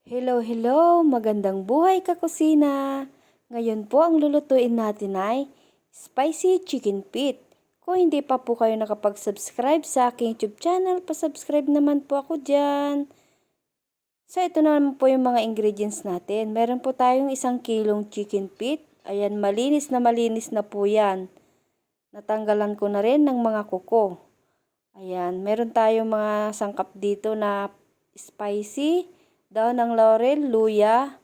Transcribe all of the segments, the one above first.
Hello, hello! Magandang buhay kakusina! Ngayon po ang lulutuin natin ay spicy chicken feet. Kung hindi pa po kayo nakapag-subscribe sa aking YouTube channel, pa-subscribe naman po ako dyan. So ito naman po yung mga ingredients natin. Meron po tayong 1 kilong chicken feet. Ayan, malinis na po yan. Natanggalan ko na rin ng mga kuko. Ayan, meron tayong mga sangkap dito na spicy, daon ng laurel, luya,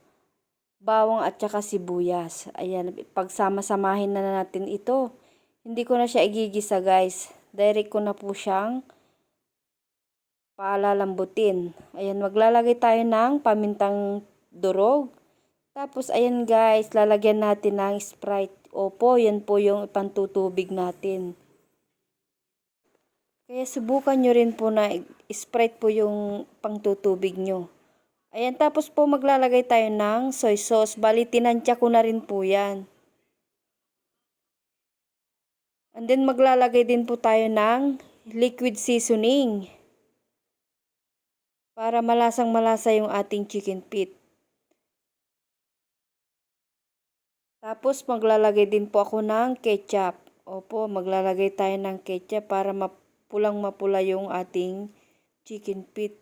bawang at saka sibuyas. Ayan, pagsama-samahin na natin ito. Hindi ko na siya igigisa guys. Direct ko na po siyang palalambutin. Ayan, maglalagay tayo ng pamintang durog. Tapos ayan guys, lalagyan natin ng Sprite. Opo, yan po yung ipantutubig natin. Kaya subukan nyo rin po na Sprite po yung pangtutubig nyo. Ayan, tapos po maglalagay tayo ng soy sauce. Bali, tinantya ko na rin po yan. And then, maglalagay din po tayo ng liquid seasoning. Para malasang malasa yung ating chicken feet. Tapos, maglalagay din po ako ng ketchup. Opo, maglalagay tayo ng ketchup para mapulang mapula yung ating chicken feet.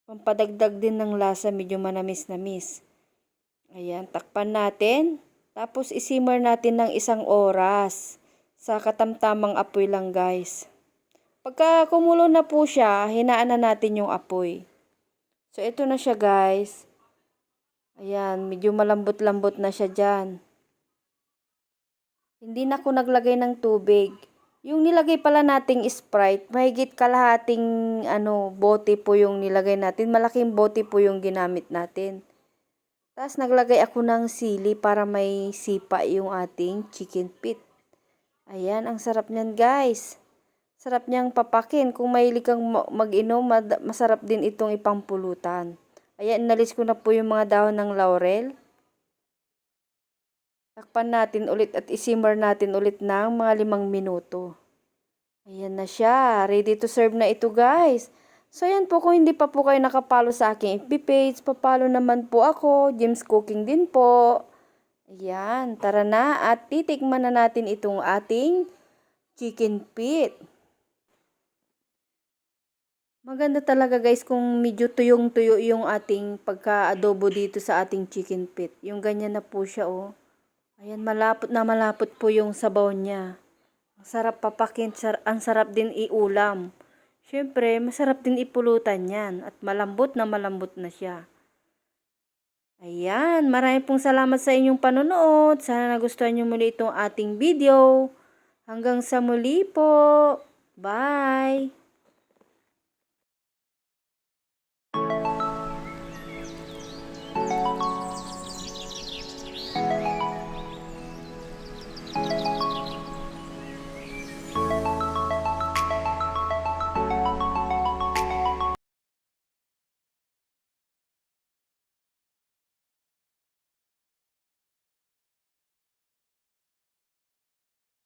Pampadagdag din ng lasa, medyo manamis-namis. Ayan, takpan natin. Tapos isimmer natin ng 1 oras. Sa katamtamang apoy lang guys. Pagka kumulo na po siya, hinaan na natin yung apoy. So ito na siya guys. Ayan, medyo malambot-lambot na siya dyan. Hindi na ako naglagay ng tubig. Yung nilagay pala nating Sprite, mahigit kalahating bote po yung nilagay natin. Malaking bote po yung ginamit natin. Tapos naglagay ako ng sili para may sipa yung ating chicken feet. Ayan, ang sarap niyan guys. Sarap niyang papakin. Kung mahilig kang mag-inom, masarap din itong ipampulutan. Ayan, inalis ko na po yung mga dahon ng laurel. Takpan natin ulit at isimmer natin ulit ng mga 5 minuto. Ayan na siya. Ready to serve na ito guys. So yan po, kung hindi pa po kayo nakapalo sa aking FB page, papalo naman po ako. James Cooking din po. Ayan, tara na at titikman na natin itong ating chicken feet. Maganda talaga guys kung medyo tuyong-tuyo yung ating pagka-adobo dito sa ating chicken feet. Yung ganyan na po siya oh. Ayan, malapot na malapot po yung sabaw niya. Ang sarap papakin, ang sarap din iulam. Siyempre, masarap din ipulutan yan at malambot na siya. Ayan, maraming pong salamat sa inyong panonood. Sana nagustuhan niyo muli itong ating video. Hanggang sa muli po. Bye!